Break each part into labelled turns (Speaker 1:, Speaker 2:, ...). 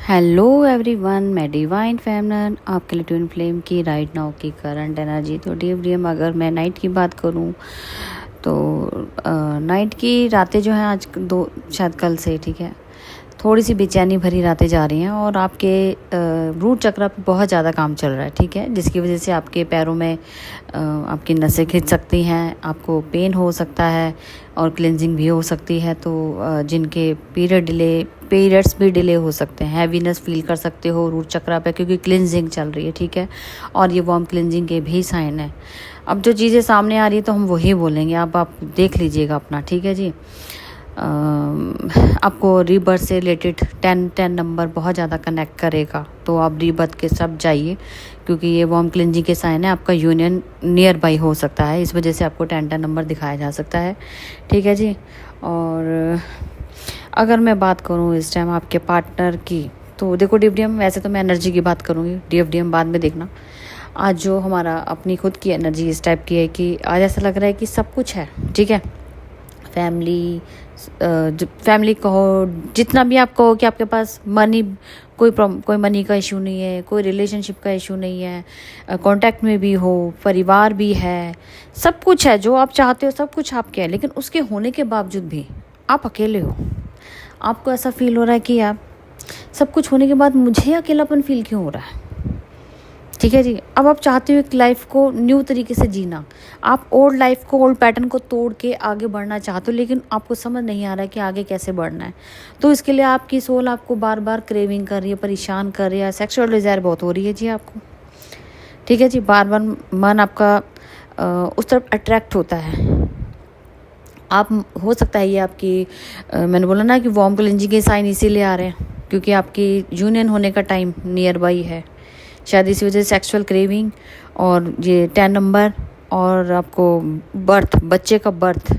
Speaker 1: Hello everyone, मैं divine फेमनन आपके लिए ट्विन फ्लेम की राइट नाउ की करंट एनर्जी। तो डीएम अगर मैं नाइट की बात करूं तो नाइट की रातें जो हैं आज दो शायद कल से ठीक है थोड़ी सी बेचैनी भरी रातें जा रही हैं और आपके रूट चक्र पे बहुत ज़्यादा काम चल रहा है ठीक है, जिसकी वजह से आपके पैरों में आपकी नसें खिंच सकती हैं, आपको पेन हो सकता है और क्लेंजिंग भी हो सकती है। तो जिनके पीरियड्स भी डिले हो सकते हैं, हैवीनेस फील कर सकते हो रूट चक्र पे क्योंकि क्लिनजिंग चल रही है ठीक है, और ये वार्म क्लिनजिंग के भी साइन है। अब जो चीज़ें सामने आ रही है तो हम वही बोलेंगे, आप देख लीजिएगा अपना ठीक है जी। आपको रीबर्थ से रिलेटेड 10 नंबर बहुत ज़्यादा कनेक्ट करेगा, तो आप रीबर्थ के सब जाइए क्योंकि ये वार्म क्लिनजिंग के साइन है। आपका यूनियन नियर बाई हो सकता है, इस वजह से आपको 10 नंबर दिखाया जा सकता है ठीक है जी। और अगर मैं बात करूँ इस टाइम आपके पार्टनर की, तो देखो डीएफडीएम, वैसे तो मैं एनर्जी की बात करूँगी, डीएफडीएम बाद में देखना। आज जो हमारा अपनी खुद की एनर्जी इस टाइप की है कि आज ऐसा लग रहा है कि सब कुछ है ठीक है। फैमिली कहो, जितना भी आप कहो कि आपके पास कोई मनी का इशू नहीं है, कोई रिलेशनशिप का इशू नहीं है, कांटेक्ट में भी हो, परिवार भी है, सब कुछ है, जो आप चाहते हो सब कुछ आपके है, लेकिन उसके होने के बावजूद भी आप अकेले हो। आपको ऐसा फील हो रहा है कि आप सब कुछ होने के बाद मुझे अकेलापन फील क्यों हो रहा है ठीक है जी। अब आप चाहते हो एक लाइफ को न्यू तरीके से जीना, आप ओल्ड लाइफ को, ओल्ड पैटर्न को तोड़ के आगे बढ़ना चाहते हो, लेकिन आपको समझ नहीं आ रहा है कि आगे कैसे बढ़ना है। तो इसके लिए आपकी सोल आपको बार बार क्रेविंग कर रही है, परेशान कर रही है, सेक्सुअल डिज़ायर बहुत हो रही है जी आपको ठीक है जी। बार बार मन आपका उस तरफ अट्रैक्ट होता है। आप हो सकता है ये आपकी मैंने बोला ना कि वार्म क्लिनजिंग के साइन इसीलिए आ रहे हैं क्योंकि आपकी यूनियन होने का टाइम नियर बाई है, शायद इसी वजह से सेक्सुअल क्रेविंग और ये 10 नंबर और आपको बच्चे का बर्थ,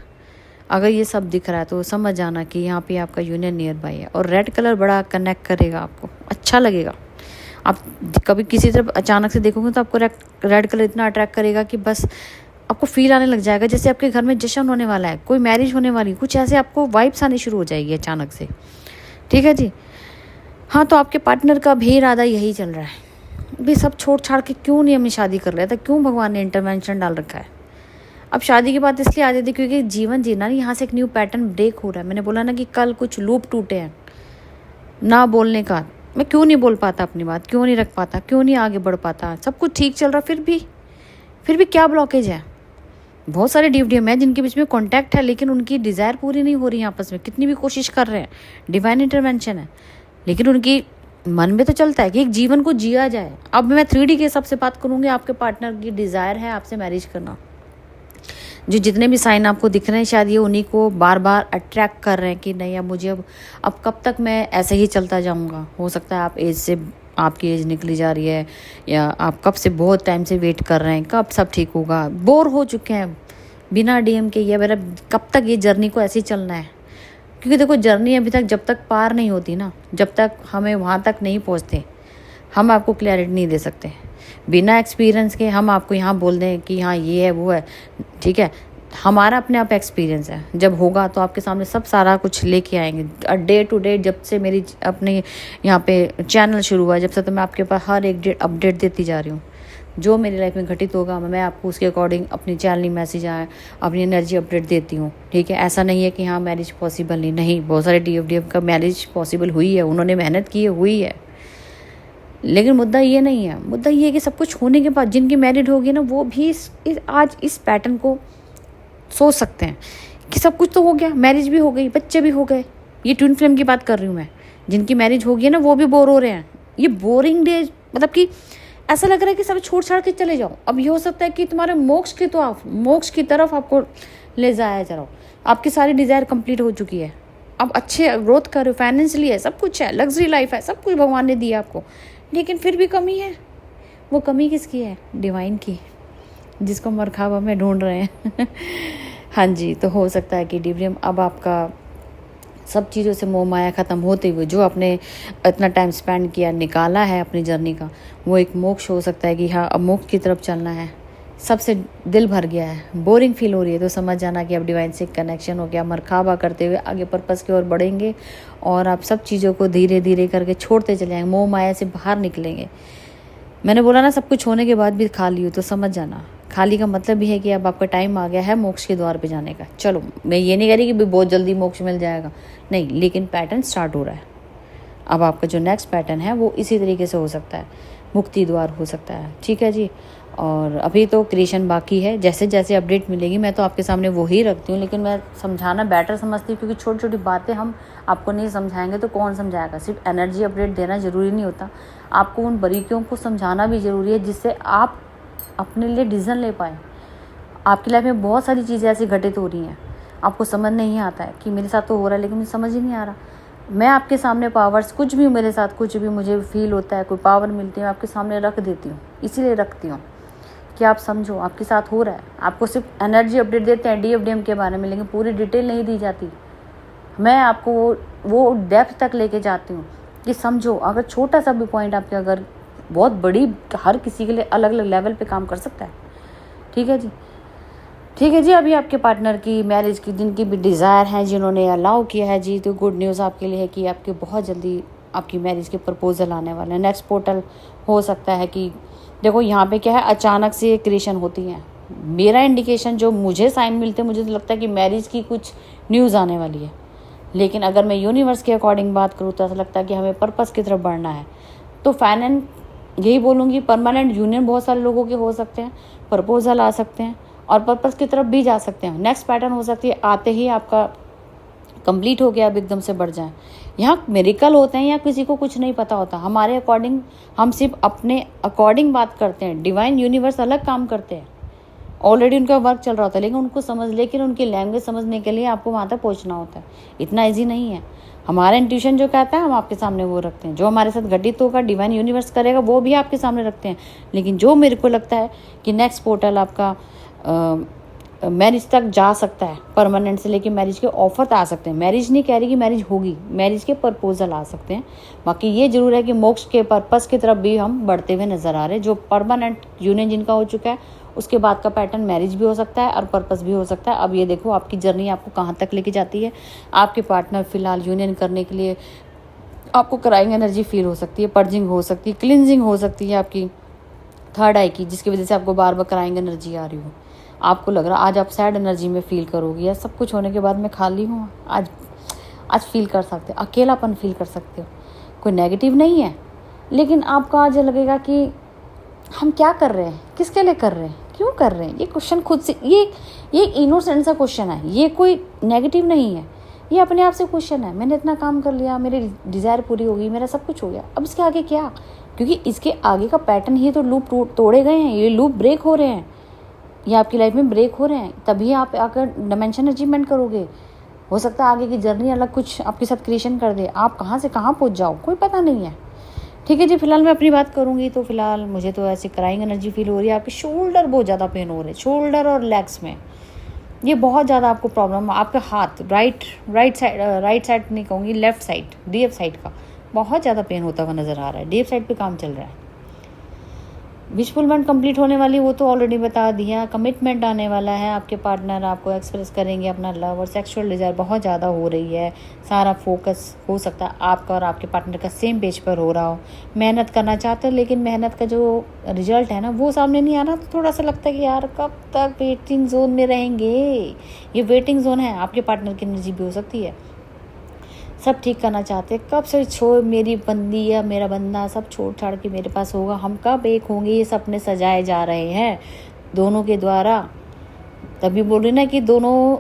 Speaker 1: अगर ये सब दिख रहा है तो समझ जाना कि यहाँ पे आपका यूनियन नियर बाई है। और रेड कलर बड़ा कनेक्ट करेगा, आपको अच्छा लगेगा। आप कभी किसी तरफ अचानक से देखोगे तो आपको रेड कलर इतना अट्रैक्ट करेगा कि बस आपको फील आने लग जाएगा जैसे आपके घर में जश्न होने वाला है, कोई मैरिज होने वाली, कुछ ऐसे आपको वाइब्स आनी शुरू हो जाएगी अचानक से ठीक है जी। हाँ, तो आपके पार्टनर का भी इरादा यही चल रहा है, भी सब छोड़ छाड़ के क्यों नहीं हमें शादी कर रहा था, क्यों भगवान ने इंटरवेंशन डाल रखा है। अब शादी की बात इसलिए आ जाती क्योंकि जीवन जीना, यहाँ से एक न्यू पैटर्न ब्रेक हो रहा है। मैंने बोला ना कि कल कुछ लूप टूटे हैं ना बोलने का, मैं क्यों नहीं बोल पाता अपनी बात, क्यों नहीं रख पाता, क्यों नहीं आगे बढ़ पाता, सब कुछ ठीक चल रहा, फिर भी क्या ब्लॉकेज है। बहुत सारे डीएफडीएम है जिनके बीच में कांटेक्ट है लेकिन उनकी डिज़ायर पूरी नहीं हो रही आपस में, कितनी भी कोशिश कर रहे हैं, डिवाइन इंटरवेंशन है, लेकिन उनकी मन में तो चलता है कि एक जीवन को जिया जाए। अब मैं 3D के हिसाब से बात करूंगी, आपके पार्टनर की डिज़ायर है आपसे मैरिज करना। जो जितने भी साइन आपको दिख रहे हैं शायद ये उन्हीं को बार बार अट्रैक्ट कर रहे हैं कि नहीं, अब मुझे अब कब तक मैं ऐसे ही चलता जाऊंगा। हो सकता है आपकी एज निकली जा रही है, या आप कब से बहुत टाइम से वेट कर रहे हैं कब सब ठीक होगा, बोर हो चुके हैं बिना डीएम के, या मेरा कब तक ये जर्नी को ऐसे ही चलना है। क्योंकि देखो जर्नी अभी तक जब तक पार नहीं होती ना, जब तक हमें वहाँ तक नहीं पहुँचते, हम आपको क्लैरिटी नहीं दे सकते। बिना एक्सपीरियंस के हम आपको यहाँ बोल दें कि हाँ ये है वो है ठीक है, हमारा अपने आप एक्सपीरियंस है, जब होगा तो आपके सामने सब सारा कुछ लेके आएंगे। डे टू डे जब से मेरी अपने यहाँ पे चैनल शुरू हुआ, जब से तो मैं आपके पास हर एक डेट अपडेट देती जा रही हूँ। जो मेरी लाइफ में घटित होगा मैं आपको उसके अकॉर्डिंग अपनी चैनल मैसेज आए, अपनी एनर्जी अपडेट देती हूँ ठीक है। ऐसा नहीं है कि हाँ मैरिज पॉसिबल नहीं, बहुत सारे डीएफडीएफ का मैरिज पॉसिबल हुई है, उन्होंने मेहनत की है, हुई है। लेकिन मुद्दा ये नहीं है, मुद्दा ये है कि सब कुछ होने के बाद जिनकी मैरिड होगी ना वो भी आज इस पैटर्न को सोच सकते हैं कि सब कुछ तो हो गया, मैरिज भी हो गई, बच्चे भी हो गए। ये ट्विन फ्लेम की बात कर रही हूँ मैं, जिनकी मैरिज होगी ना वो भी बोर हो रहे हैं। ये बोरिंग डे मतलब कि ऐसा लग रहा है कि सब छोड़ छाड़ के चले जाओ। अब ये हो सकता है कि तुम्हारे मोक्ष की तरफ आपको ले जाया जा रहा हो, आपकी सारी डिज़ायर कंप्लीट हो चुकी है, अब अच्छे ग्रोथ कर रहे हो, फाइनेंशियली है, सब कुछ है, लग्जरी लाइफ है, सब कुछ भगवान ने दिया आपको, लेकिन फिर भी कमी है। वो कमी किसकी है? डिवाइन की, जिसको मरखाबा में ढूंढ रहे हैं हाँ जी, तो हो सकता है कि डिवरियम अब आपका सब चीज़ों से मोह माया ख़त्म होते हुए जो आपने इतना टाइम स्पेंड किया, निकाला है अपनी जर्नी का, वो एक मोक्ष हो सकता है कि हाँ अब मोक्ष की तरफ चलना है, सबसे दिल भर गया है, बोरिंग फील हो रही है, तो समझ जाना कि अब डिवाइन से कनेक्शन हो गया। मरखाबा करते हुए आगे पर्पस की ओर बढ़ेंगे और आप सब चीज़ों को धीरे धीरे करके छोड़ते चले जाएंगे, मोह माया से बाहर निकलेंगे। मैंने बोला ना सब कुछ होने के बाद भी खाली हो, तो समझ जाना खाली का मतलब भी है कि अब आपका टाइम आ गया है मोक्ष के द्वार पे जाने का। चलो मैं ये नहीं कह रही कि भी बहुत जल्दी मोक्ष मिल जाएगा, नहीं, लेकिन पैटर्न स्टार्ट हो रहा है। अब आपका जो नेक्स्ट पैटर्न है वो इसी तरीके से हो सकता है, मुक्ति द्वार हो सकता है, ठीक है जी। और अभी तो क्रिएशन बाकी है, जैसे जैसे अपडेट मिलेगी मैं तो आपके सामने वही रखती हूँ, लेकिन मैं समझाना बेटर समझती हूँ, क्योंकि छोटी छोटी बातें हम आपको नहीं समझाएंगे तो कौन समझाएगा। सिर्फ एनर्जी अपडेट देना ज़रूरी नहीं होता, आपको उन बारीकियों को समझाना भी ज़रूरी है जिससे आप अपने लिए डिसीजन ले पाए। आपकी लाइफ में बहुत सारी चीज़ें ऐसी घटित हो रही हैं, आपको समझ नहीं आता है कि मेरे साथ तो हो रहा है लेकिन मुझे समझ ही नहीं आ रहा। मैं आपके सामने पावर्स, कुछ भी मेरे साथ कुछ भी मुझे फील होता है, कोई पावर मिलती है, आपके सामने रख देती हूँ, इसीलिए रखती हूँ कि आप समझो आपके साथ हो रहा है। आपको सिर्फ एनर्जी अपडेट देते हैं DFDM के बारे में, लेकिन पूरी डिटेल नहीं दी जाती। मैं आपको वो डेप्थ तक लेके जाती हूँ कि समझो, अगर छोटा सा भी पॉइंट आपके अगर बहुत बड़ी, हर किसी के लिए अलग अलग लेवल पे काम कर सकता है, ठीक है जी। ठीक है जी। अभी आपके पार्टनर की मैरिज की जिनकी भी डिज़ायर है, जिन्होंने अलाउ किया है जी, तो गुड न्यूज़ आपके लिए है कि आपके बहुत जल्दी आपकी मैरिज के प्रपोजल आने वाले हैं। नेक्स्ट पोर्टल हो सकता है कि देखो यहाँ पे क्या है, अचानक से क्रिएशन होती है। मेरा इंडिकेशन जो मुझे साइन मिलते हैं, मुझे तो लगता है कि मैरिज की कुछ न्यूज़ आने वाली है। लेकिन अगर मैं यूनिवर्स के अकॉर्डिंग बात करूँ तो ऐसा लगता है कि हमें पर्पस की तरफ बढ़ना है। तो फाइनेंस यही बोलूँगी, परमानेंट यूनियन बहुत सारे लोगों के हो सकते हैं, प्रपोजल आ सकते हैं और पर्पस की तरफ भी जा सकते हैं। नेक्स्ट पैटर्न हो सकती है आते ही आपका कंप्लीट हो गया, अब एकदम से बढ़ जाए। यहाँ मेरिकल होते हैं या किसी को कुछ नहीं पता होता, हमारे अकॉर्डिंग हम सिर्फ अपने अकॉर्डिंग बात करते हैं। डिवाइन यूनिवर्स अलग काम करते हैं, ऑलरेडी उनका वर्क चल रहा होता है, लेकिन उनकी लैंग्वेज समझने के लिए आपको वहाँ तक पहुँचना होता है। इतना ईजी नहीं है। हमारा इंट्यूशन जो कहता है हम आपके सामने वो रखते हैं, जो हमारे साथ घटित होगा डिवाइन यूनिवर्स करेगा वो भी आपके सामने रखते हैं। लेकिन जो मेरे को लगता है कि नेक्स्ट पोर्टल आपका मैरिज तक जा सकता है, परमानेंट से लेके मैरिज के ऑफर आ सकते हैं। मैरिज नहीं कह रही कि मैरिज होगी, मैरिज के प्रपोजल आ सकते हैं। बाकी ये जरूर है कि मोक्ष के पर्पस की तरफ भी हम बढ़ते हुए नजर आ रहे हैं। जो परमानेंट यूनियन जिनका हो चुका है, उसके बाद का पैटर्न मैरिज भी हो सकता है और पर्पस भी हो सकता है। अब ये देखो आपकी जर्नी आपको कहाँ तक लेके जाती है। आपके पार्टनर फिलहाल यूनियन करने के लिए आपको क्राइंग एनर्जी फील हो सकती है, पर्जिंग हो सकती है, क्लिनजिंग हो सकती है आपकी थर्ड आई की, जिसकी वजह से आपको बार बार क्राइंग एनर्जी आ रही हो। आपको लग रहा आज आप सैड एनर्जी में फील करोगी, या सब कुछ होने के बाद मैं खाली हूँ, आज फील कर सकते हो, अकेलापन फील कर सकते हो। कोई नेगेटिव नहीं है, लेकिन आपको आज लगेगा कि हम क्या कर रहे हैं, किसके लिए कर रहे हैं, क्यों कर रहे हैं। ये क्वेश्चन खुद से, ये एक इनोसेंट सा क्वेश्चन है, ये कोई नेगेटिव नहीं है, ये अपने आप से क्वेश्चन है। मैंने इतना काम कर लिया, मेरी डिज़ायर पूरी हो गई, मेरा सब कुछ हो गया, अब इसके आगे क्या। क्योंकि इसके आगे का पैटर्न ही तो लूप तोड़े गए हैं, ये लूप ब्रेक हो रहे हैं, ये आपकी लाइफ में ब्रेक हो रहे हैं, तभी आप आकर डायमेंशन अचीवमेंट करोगे। हो सकता है आगे की जर्नी अलग कुछ आपके साथ क्रिएशन कर दे, आप कहाँ से कहाँ पहुँच जाओ कोई पता नहीं है। ठीक है जी। फिलहाल मैं अपनी बात करूँगी तो फिलहाल मुझे तो ऐसी क्राइंग एनर्जी फील हो रही है। आपके शोल्डर बहुत ज़्यादा पेन हो रहे हैं, शोल्डर और लेग्स में ये बहुत ज़्यादा आपको प्रॉब्लम। आपका हाथ राइट साइड नहीं कहूँगी, लेफ्ट साइड, DF साइड का बहुत ज़्यादा पेन होता हुआ नज़र आ रहा है। DF साइड पे काम चल रहा है। विश फुलमेंट कंप्लीट होने वाली, वो तो ऑलरेडी बता दिया। कमिटमेंट आने वाला है, आपके पार्टनर आपको एक्सप्रेस करेंगे अपना लव, और सेक्सुअल डिज़ायर बहुत ज़्यादा हो रही है। सारा फोकस हो सकता है आपका और आपके पार्टनर का सेम पेज पर हो रहा हो। मेहनत करना चाहते हो, लेकिन मेहनत का जो रिजल्ट है ना वो सामने नहीं आ रहा, तो थोड़ा सा लगता है कि यार कब तक वेटिंग जोन में रहेंगे। ये वेटिंग जोन है, आपके पार्टनर की एनर्जी भी हो सकती है। सब ठीक करना चाहते हैं, कब से छोड़ मेरी बंदी या मेरा बंदा सब छोड़ छाड़ के मेरे पास होगा, हम कब एक होंगे, ये सपने सजाए जा रहे हैं दोनों के द्वारा। तभी बोल रही ना कि दोनों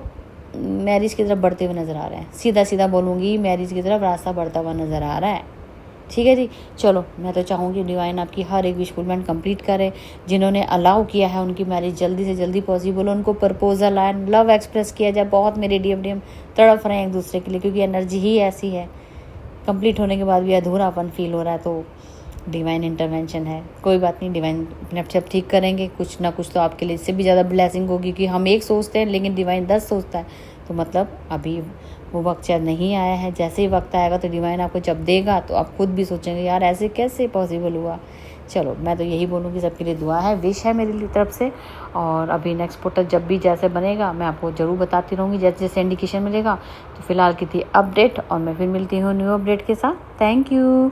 Speaker 1: मैरिज की तरफ बढ़ते हुए नज़र आ रहे हैं। सीधा सीधा बोलूँगी, मैरिज की तरफ रास्ता बढ़ता हुआ नज़र आ रहा है। ठीक है जी। चलो, मैं तो चाहूँगी डिवाइन आपकी हर एक विश फुलमेंट कंप्लीट करे। जिन्होंने अलाउ किया है उनकी मैरिज जल्दी से जल्दी पॉसिबल हो, उनको प्रपोजल आए, लव एक्सप्रेस किया जाए। बहुत मेरे DFDM तड़प रहे हैं एक दूसरे के लिए, क्योंकि एनर्जी ही ऐसी है। कंप्लीट होने के बाद भी अधूरापन फील हो रहा है, तो डिवाइन इंटरवेंशन है। कोई बात नहीं, डिवाइन अपने आप सब ठीक करेंगे। कुछ ना कुछ तो आपके लिए इससे भी ज़्यादा ब्लेसिंग होगी, कि हम एक सोचते हैं लेकिन डिवाइन 10 सोचता है। तो मतलब अभी वो वक्त शायद नहीं आया है। जैसे ही वक्त आएगा तो डिवाइन आपको जब देगा तो आप खुद भी सोचेंगे यार ऐसे कैसे पॉसिबल हुआ। चलो मैं तो यही बोलूँगी, सबके लिए दुआ है, विश है मेरी तरफ से। और अभी नेक्स्ट पोर्टल जब भी जैसे बनेगा मैं आपको ज़रूर बताती रहूँगी, जैसे जैसे इंडिकेशन मिलेगा। तो फिलहाल की थी अपडेट, और मैं फिर मिलती हूँ न्यू अपडेट के साथ। Thank you.